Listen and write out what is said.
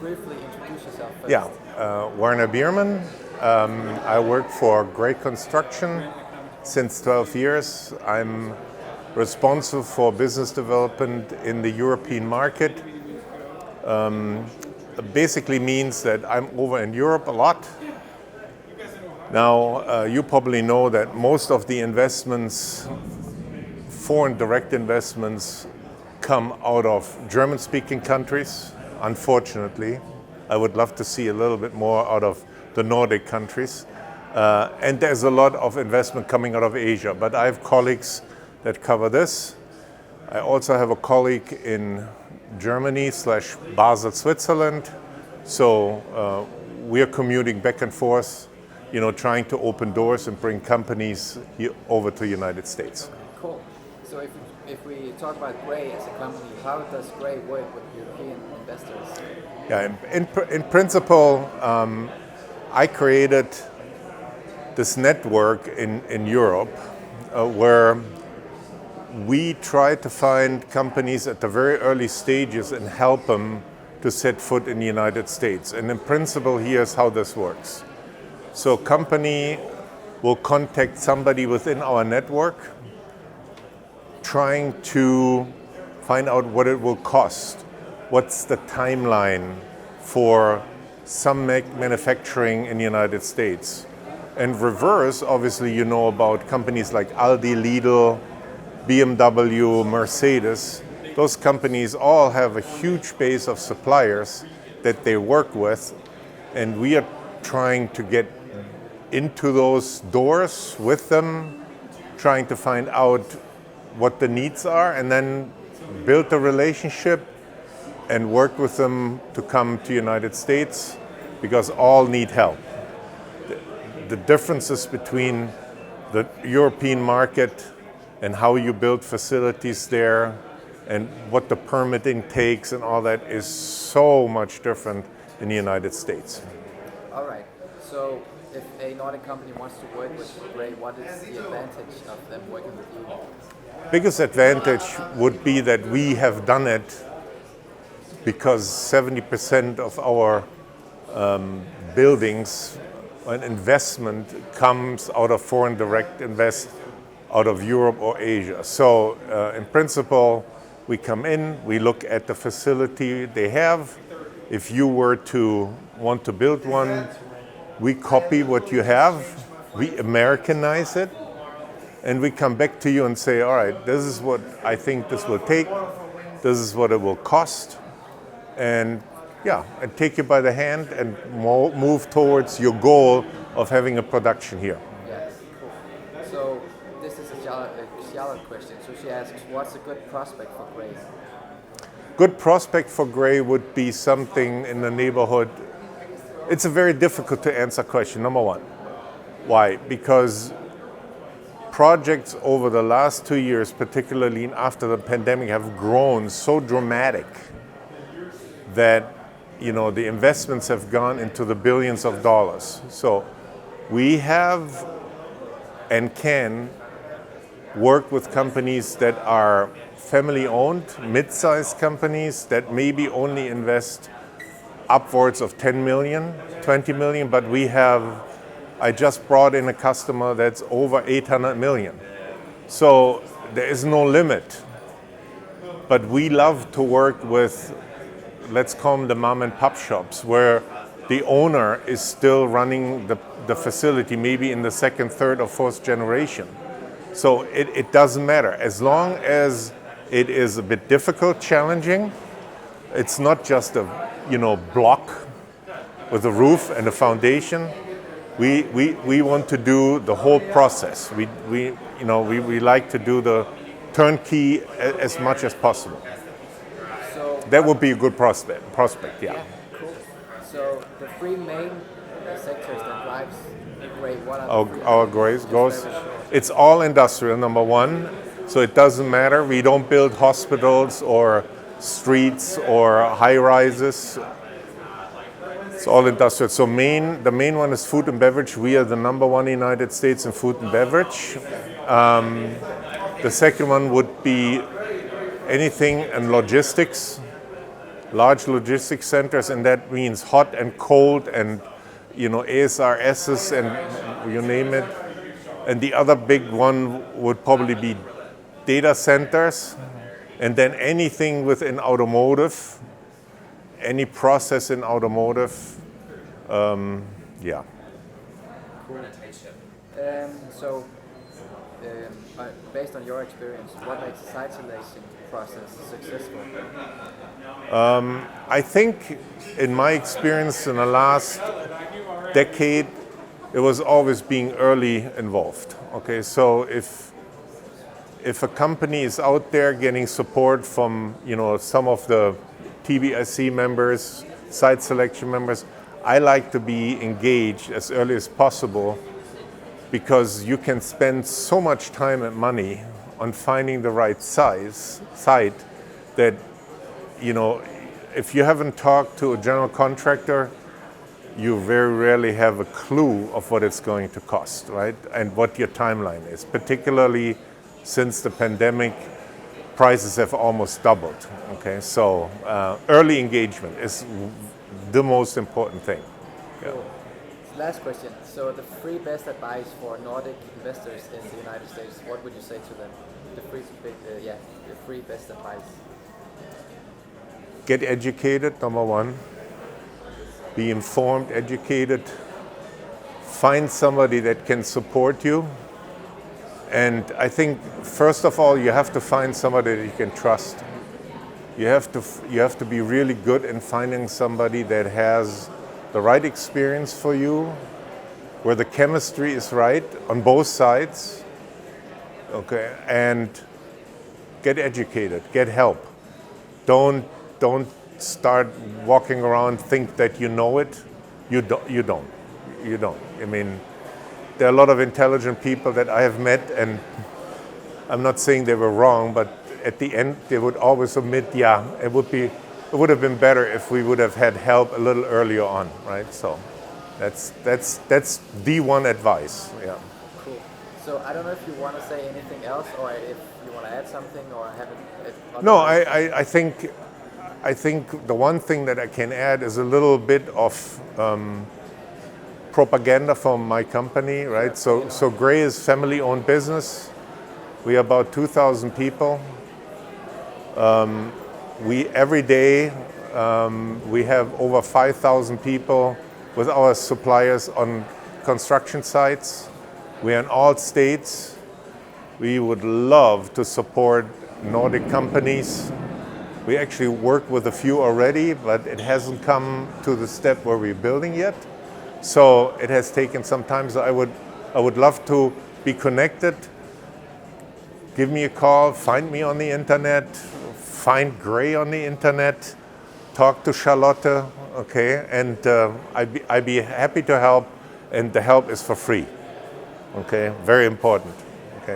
briefly introduce yourself first? Yeah, Werner Beermann. I work for Gray Construction since 12 years. I'm responsible for business development in the European market. Basically means that I'm over in Europe a lot. Now, you probably know that most of the investments, foreign direct investments, come out of German-speaking countries, unfortunately. I would love to see a little bit more out of the Nordic countries. And there's a lot of investment coming out of Asia, but I have colleagues that cover this. I also have a colleague in Germany / Basel, Switzerland. So we are commuting back and forth, trying to open doors and bring companies here over to the United States. Cool. So if we talk about Gray as a company, how does Gray work with European investors? Yeah, in principle, I created this network in Europe where we try to find companies at the very early stages and help them to set foot in the United States. And in principle, here's how this works. So a company will contact somebody within our network trying to find out what it will cost. What's the timeline for some manufacturing in the United States? And reverse, obviously, you know about companies like Aldi, Lidl, BMW, Mercedes. Those companies all have a huge base of suppliers that they work with, and we are trying to get into those doors with them, trying to find out what the needs are, and then build a relationship and work with them to come to the United States, because all need help. The differences between the European market and how you build facilities there and what the permitting takes and all that is so much different in the United States. All right. So if a Nordic company wants to work with Gray, what is the advantage of them working with you? Biggest advantage would be that we have done it because 70% of our buildings and investment comes out of foreign direct invest out of Europe or Asia. So in principle, we come in, we look at the facility they have. If you were to want to build one, we copy what you have, we Americanize it, and we come back to you and say, all right, this is what I think this will take, this is what it will cost, and take you by the hand and move towards your goal of having a production here. Yes, cool. So this is a Charlotte question. So she asks, what's a good prospect for Gray? Good prospect for Gray would be something in the neighborhood. It's a very difficult to answer question, number one. Why? Because projects over the last 2 years, particularly after the pandemic, have grown so dramatic that the investments have gone into the billions of dollars. So we have and can work with companies that are family-owned, mid-sized companies that maybe only invest upwards of 10 million, 20 million, but I just brought in a customer that's over 800 million. So there is no limit. But we love to work with, let's call them the mom and pop shops, where the owner is still running the facility, maybe in the second, third, or fourth generation. So it doesn't matter. As long as it is a bit difficult, challenging, it's not just a block with a roof and a foundation. We want to do the whole process. We like to do the turnkey as much as possible. So that would be a good prospect. Yeah. Cool. So the three main sectors that drives Gray, what are Our Grays goes. It's all industrial, number one. So it doesn't matter. We don't build hospitals or streets or high rises. It's all industrial. So the main one is food and beverage. We are the number one in the United States in food and beverage. The second one would be anything in logistics. large logistics centers, and that means hot and cold and ASRSs and you name it. And the other big one would probably be data centers, and then anything within automotive, any process in automotive. Yeah. Cool. So, based on your experience, what makes the site selection process successful? I think, in my experience in the last decade, it was always being early involved. Okay, so if a company is out there getting support from some of the TBIC members, site selection members, I like to be engaged as early as possible, because you can spend so much time and money on finding the right site that, if you haven't talked to a general contractor, you very rarely have a clue of what it's going to cost, right? And what your timeline is. Particularly since the pandemic, prices have almost doubled, okay? So early engagement is the most important thing. Yeah. Cool. Last question. So the three best advice for Nordic investors in the United States, what would you say to them? The three best advice. Get educated, number one. Be informed, educated. Find somebody that can support you. And I think, first of all, you have to find somebody that you can trust. You have to be really good in finding somebody that has the right experience for you, where the chemistry is right on both sides. Okay, and get educated, get help. Don't start walking around think that you know it. You don't. I mean, there are a lot of intelligent people that I have met, and I'm not saying they were wrong, but at the end they would always admit, yeah, it would have been better if we would have had help a little earlier on, right? So that's the one advice. Yeah. Cool. So I don't know if you want to say anything else, or if you want to add something, or have it. No, I think the one thing that I can add is a little bit of propaganda from my company, right? So Gray is family-owned business. We are about 2,000 people. Every day we have over 5,000 people with our suppliers on construction sites. We are in all states. We would love to support Nordic companies. We actually work with a few already, but it hasn't come to the step where we're building yet. So it has taken some time. So I would love to be connected. Give me a call, find me on the internet, find Gray on the internet, talk to Charlotte, okay? And I'd be happy to help, and the help is for free, okay? Very important.